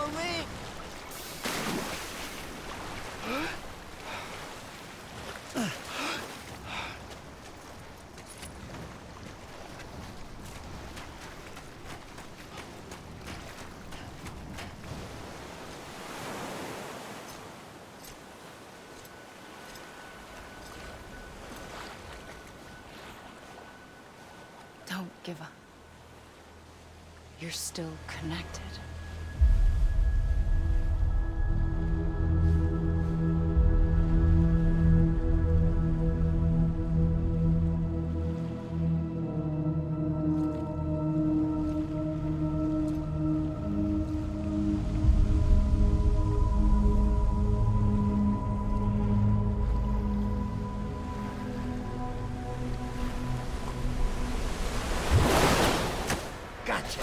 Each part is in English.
a link! Don't give up. You're still connected. Gotcha!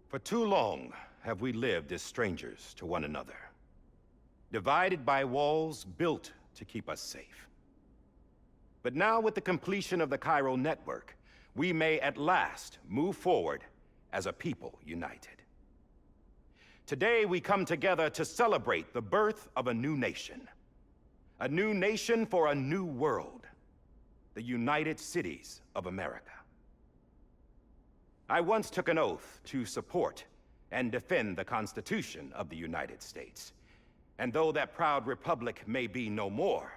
For too long have we lived as strangers to one another, divided by walls built to keep us safe. But now, with the completion of the Chiral network, we may at last move forward as a people united. Today, we come together to celebrate the birth of a new nation for a new world, the United Cities of America. I once took an oath to support and defend the Constitution of the United States. And though that proud republic may be no more,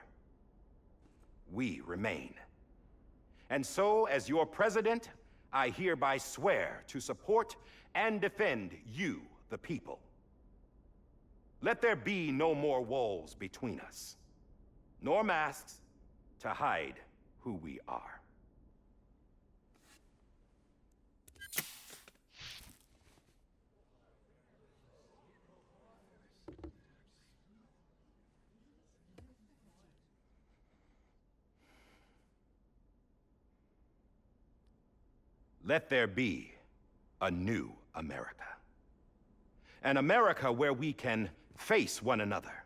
we remain. And so, as your president, I hereby swear to support and defend you, the people. Let there be no more walls between us, nor masks to hide who we are. Let there be a new America. An America where we can face one another,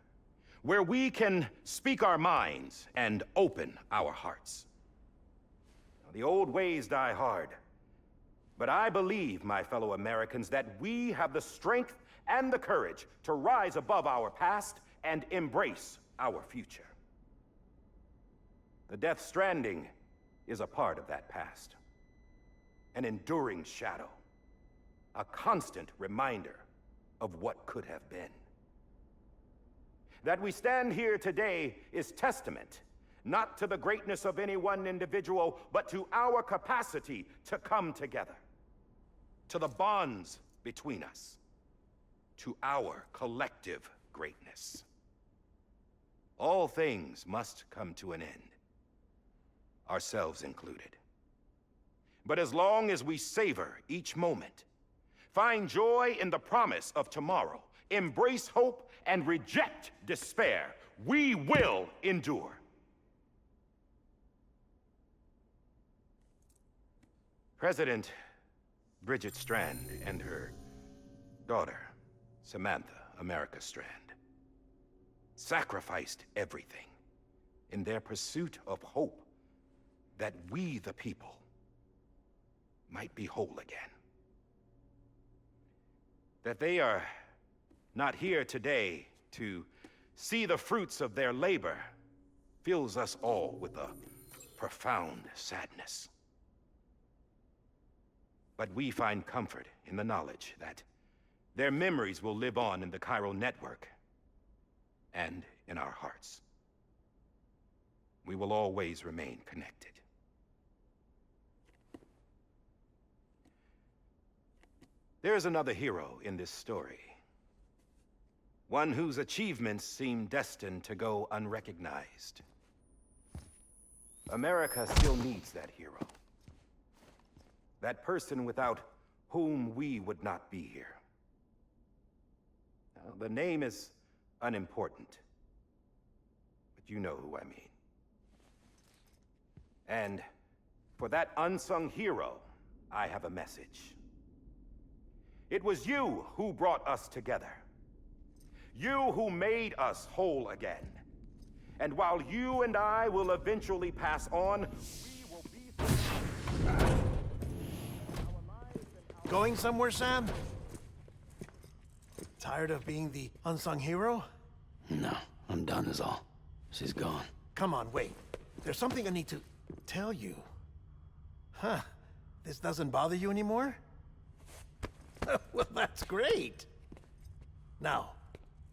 where we can speak our minds and open our hearts. The old ways die hard, but I believe, my fellow Americans, that we have the strength and the courage to rise above our past and embrace our future. The Death Stranding is a part of that past. An enduring shadow, a constant reminder of what could have been. That we stand here today is testament, not to the greatness of any one individual, but to our capacity to come together, to the bonds between us, to our collective greatness. All things must come to an end, ourselves included. But as long as we savor each moment, find joy in the promise of tomorrow, embrace hope, and reject despair, we will endure. President Bridget Strand and her daughter, Samantha America Strand, sacrificed everything in their pursuit of hope that we, the people, might be whole again. That they are not here today to see the fruits of their labor fills us all with a profound sadness. But we find comfort in the knowledge that their memories will live on in the chiral network and in our hearts. We will always remain connected. There is another hero in this story. One whose achievements seem destined to go unrecognized. America still needs that hero. That person without whom we would not be here. Now, the name is unimportant, but you know who I mean. And for that unsung hero, I have a message. It was you who brought us together. You who made us whole again. And while you and I will eventually pass on, we will be... Going somewhere, Sam? Tired of being the unsung hero? No, I'm done is all. She's gone. Come on, wait. There's something I need to tell you. Huh. This doesn't bother you anymore? Well, that's great. Now,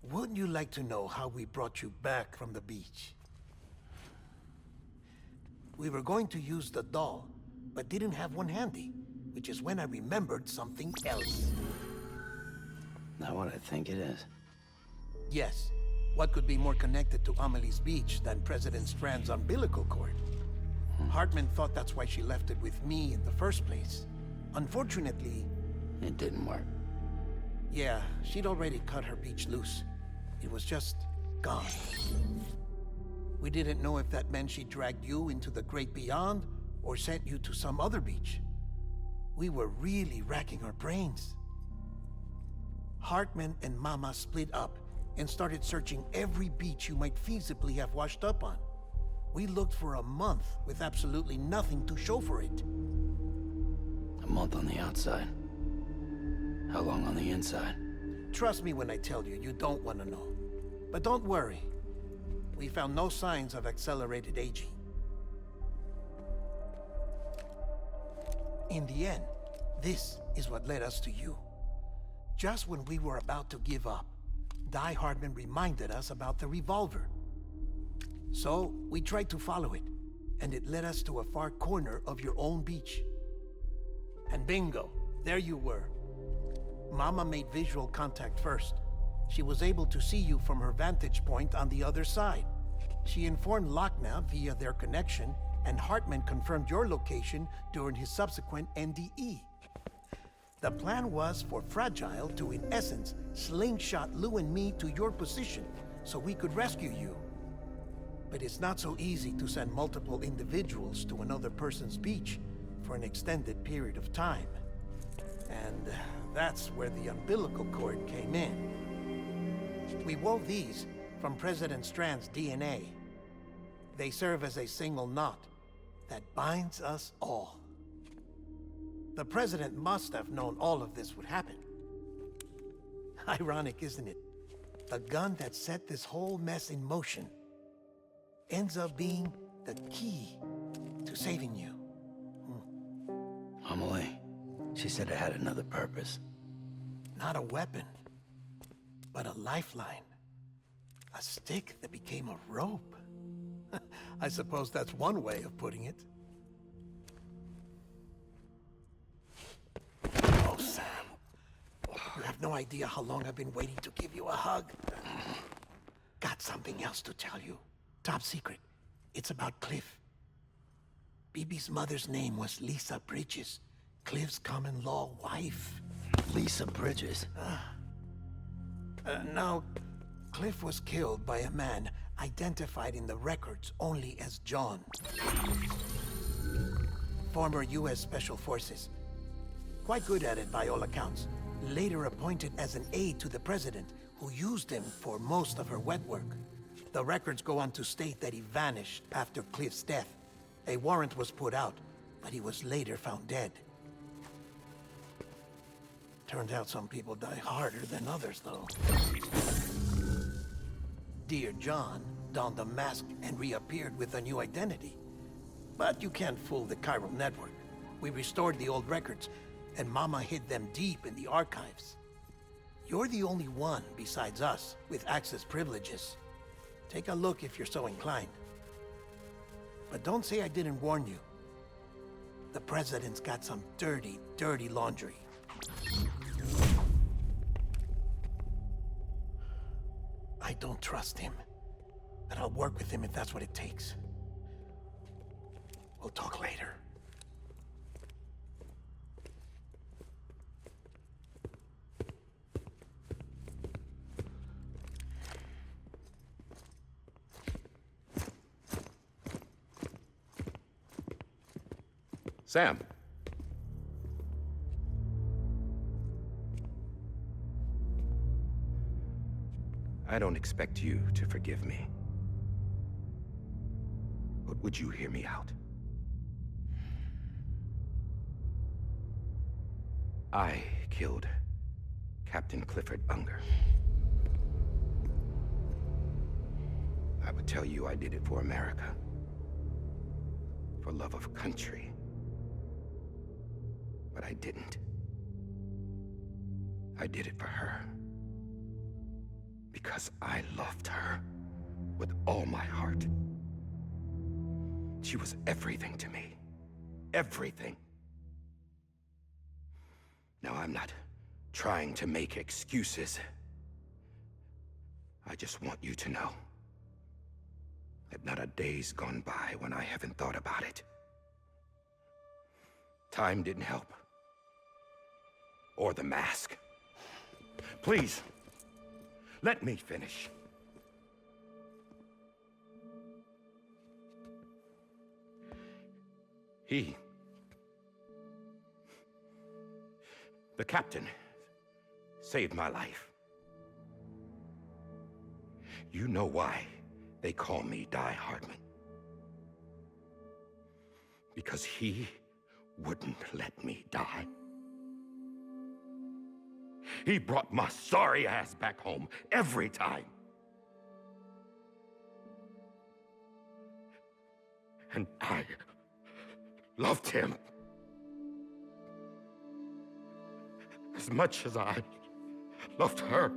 wouldn't you like to know how we brought you back from the beach? We were going to use the doll, but didn't have one handy, which is when I remembered something else. Not what I think it is. Yes. What could be more connected to Amelie's beach than President Strand's umbilical cord? Hartman thought that's why she left it with me in the first place. Unfortunately... It didn't work. Yeah, she'd already cut her beach loose. It was just gone. We didn't know if that meant she dragged you into the great beyond, or sent you to some other beach. We were really racking our brains. Hartman and Mama split up and started searching every beach you might feasibly have washed up on. We looked for a month with absolutely nothing to show for it. A month on the outside. How long on the inside? Trust me when I tell you, you don't want to know. But don't worry. We found no signs of accelerated aging. In the end, this is what led us to you. Just when we were about to give up, Die Hartman reminded us about the revolver. So, we tried to follow it, and it led us to a far corner of your own beach. And bingo, there you were. Mama made visual contact first. She was able to see you from her vantage point on the other side. She informed Lochna via their connection, and Hartman confirmed your location during his subsequent NDE. The plan was for Fragile to, in essence, slingshot Lou and me to your position so we could rescue you. But it's not so easy to send multiple individuals to another person's beach for an extended period of time. And that's where the umbilical cord came in. We wove these from President Strand's DNA. They serve as a single knot that binds us all. The President must have known all of this would happen. Ironic, isn't it? The gun that set this whole mess in motion ends up being the key to saving you. Amelie, she said it had another purpose. Not a weapon, but a lifeline. A stick that became a rope. I suppose that's one way of putting it. Oh, Sam. You have no idea how long I've been waiting to give you a hug. Got something else to tell you. Top secret. It's about Cliff. Bibi's mother's name was Lisa Bridges, Cliff's common-law wife. Lisa Bridges? Now, Cliff was killed by a man identified in the records only as John. Former U.S. Special Forces. Quite good at it by all accounts. Later appointed as an aide to the president, who used him for most of her wet work. The records go on to state that he vanished after Cliff's death. A warrant was put out, but he was later found dead. Turns out some people die harder than others, though. Dear John donned a mask and reappeared with a new identity. But you can't fool the chiral network. We restored the old records, and Mama hid them deep in the archives. You're the only one, besides us, with access privileges. Take a look if you're so inclined. But don't say I didn't warn you. The President's got some dirty, dirty laundry. I don't trust him, but I'll work with him if that's what it takes. We'll talk later. Sam. I don't expect you to forgive me. But would you hear me out? I killed Captain Clifford Unger. I would tell you I did it for America. For love of country. But I didn't. I did it for her. Because I loved her with all my heart. She was everything to me. Everything. Now, I'm not trying to make excuses. I just want you to know that not a day's gone by when I haven't thought about it. Time didn't help. Or the mask. Please, let me finish. The captain, saved my life. You know why they call me Die Hardman. Because he wouldn't let me die. He brought my sorry ass back home every time. And I loved him as much as I loved her.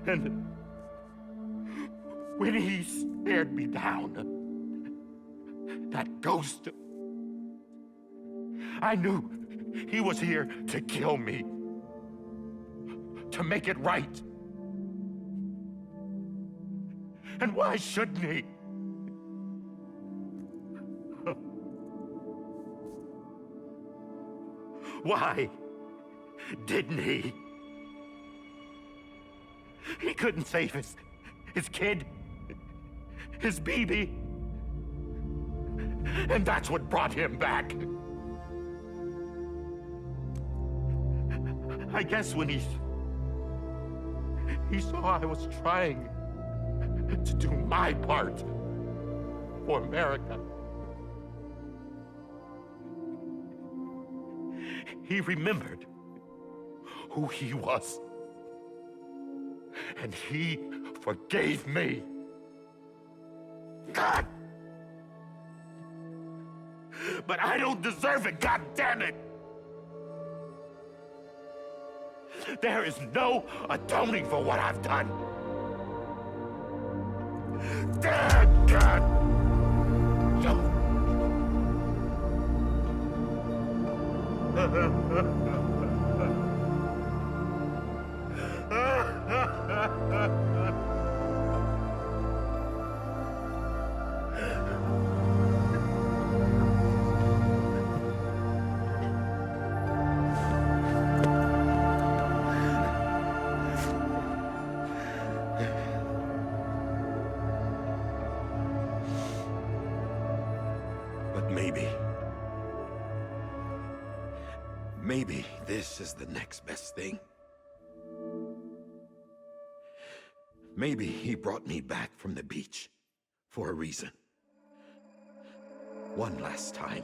And when he stared me down, that ghost, I knew he was here to kill me, to make it right. And why shouldn't he? Why didn't he? He couldn't save his kid, his baby. And that's what brought him back. I guess when he saw I was trying to do my part for America, he remembered who he was. And he forgave me. God! But I don't deserve it, God damn it! There is no atoning for what I've done. Damn, God! But maybe this is the next best thing. Maybe he brought me back from the beach for a reason. One last time.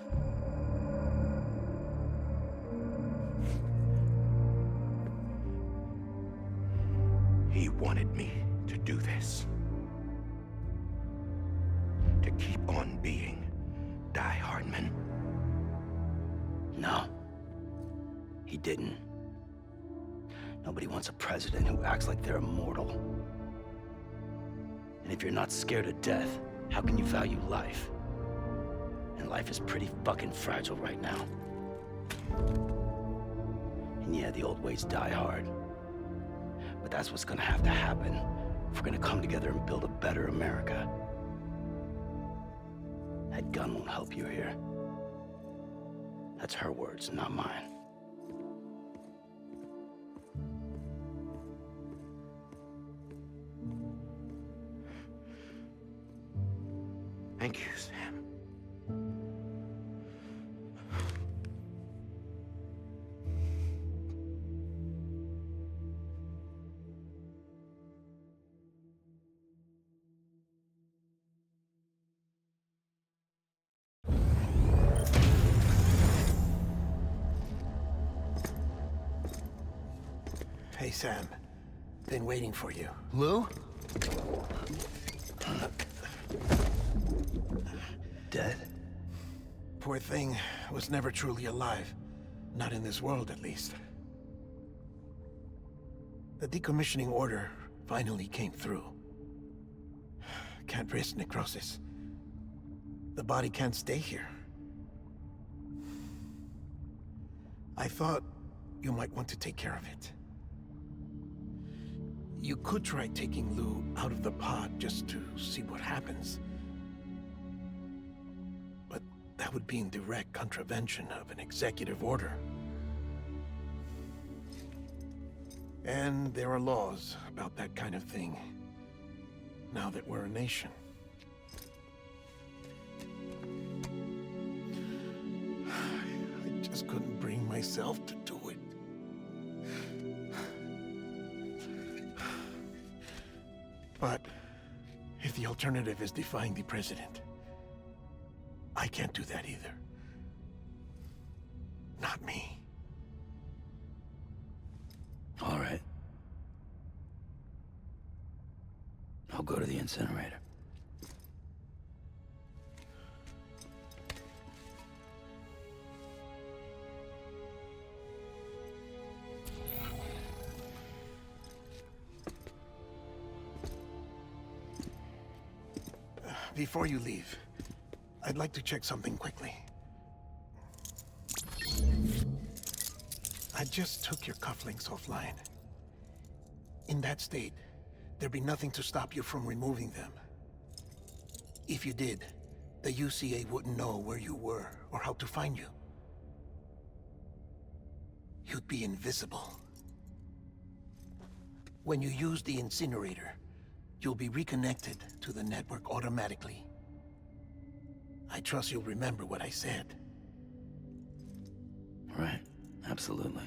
He wanted me to do this. To keep on being Die Hardman. No. He didn't. Nobody wants a president who acts like they're immortal. And if you're not scared of death, how can you value life? And life is pretty fucking fragile right now. And yeah, the old ways die hard. But that's what's gonna have to happen if we're gonna come together and build a better America. That gun won't help you here. That's her words, not mine. Thank you, Sam. Hey, Sam. Been waiting for you. Lou? Dead? Poor thing was never truly alive. Not in this world, at least. The decommissioning order finally came through. Can't risk necrosis. The body can't stay here. I thought you might want to take care of it. You could try taking Lou out of the pod just to see what happens. But that would be in direct contravention of an executive order. And there are laws about that kind of thing, now that we're a nation. I just couldn't bring myself to do it. But if the alternative is defying the president, I can't do that either. Not me. All right. I'll go to the incinerator. Before you leave, I'd like to check something quickly. I just took your cufflinks offline. In that state, there'd be nothing to stop you from removing them. If you did, the UCA wouldn't know where you were or how to find you. You'd be invisible. When you use the incinerator, you'll be reconnected to the network automatically. I trust you'll remember what I said. Right, absolutely.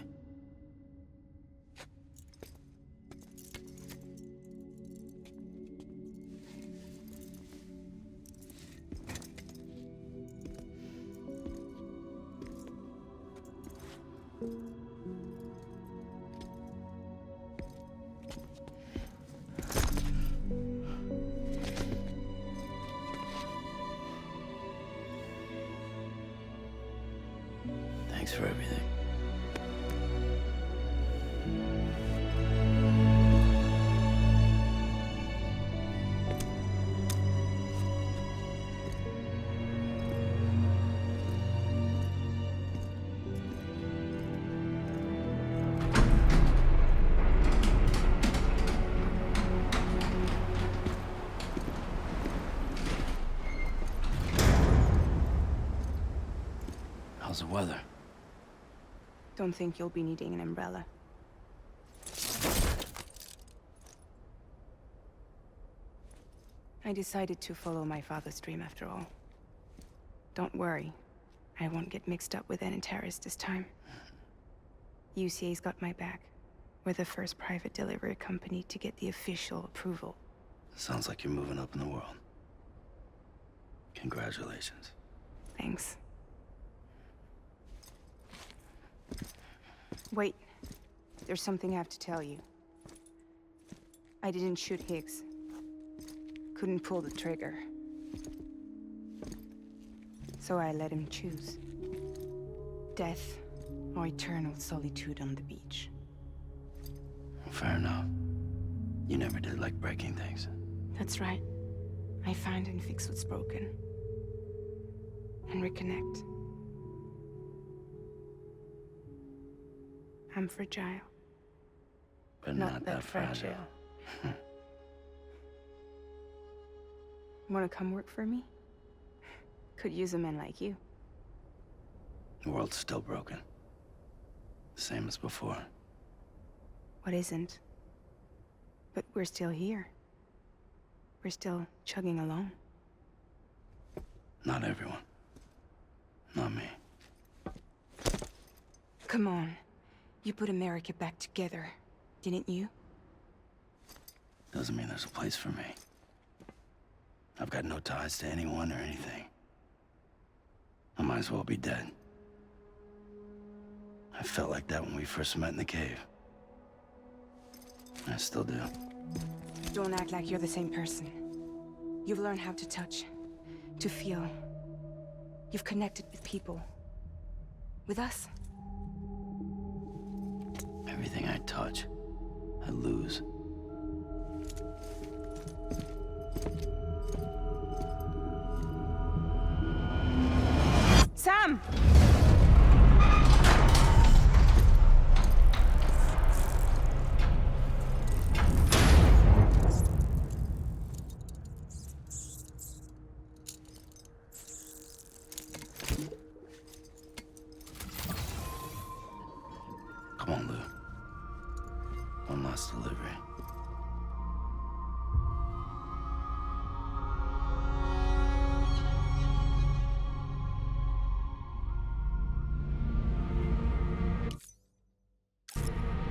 Thanks for everything. How's the weather? Don't think you'll be needing an umbrella. I decided to follow my father's dream after all. Don't worry. I won't get mixed up with any terrorists this time. UCA's got my back. We're the first private delivery company to get the official approval. Sounds like you're moving up in the world. Congratulations. Thanks. Wait. There's something I have to tell you. I didn't shoot Higgs. Couldn't pull the trigger. So I let him choose. Death or eternal solitude on the beach. Fair enough. You never did like breaking things. That's right. I find and fix what's broken. And reconnect. I'm fragile. But not that fragile. Wanna come work for me? Could use a man like you. The world's still broken. Same as before. What isn't? But we're still here. We're still chugging along. Not everyone. Not me. Come on. You put America back together, didn't you? Doesn't mean there's a place for me. I've got no ties to anyone or anything. I might as well be dead. I felt like that when we first met in the cave. I still do. Don't act like you're the same person. You've learned how to touch, to feel. You've connected with people. With us. Everything I touch, I lose.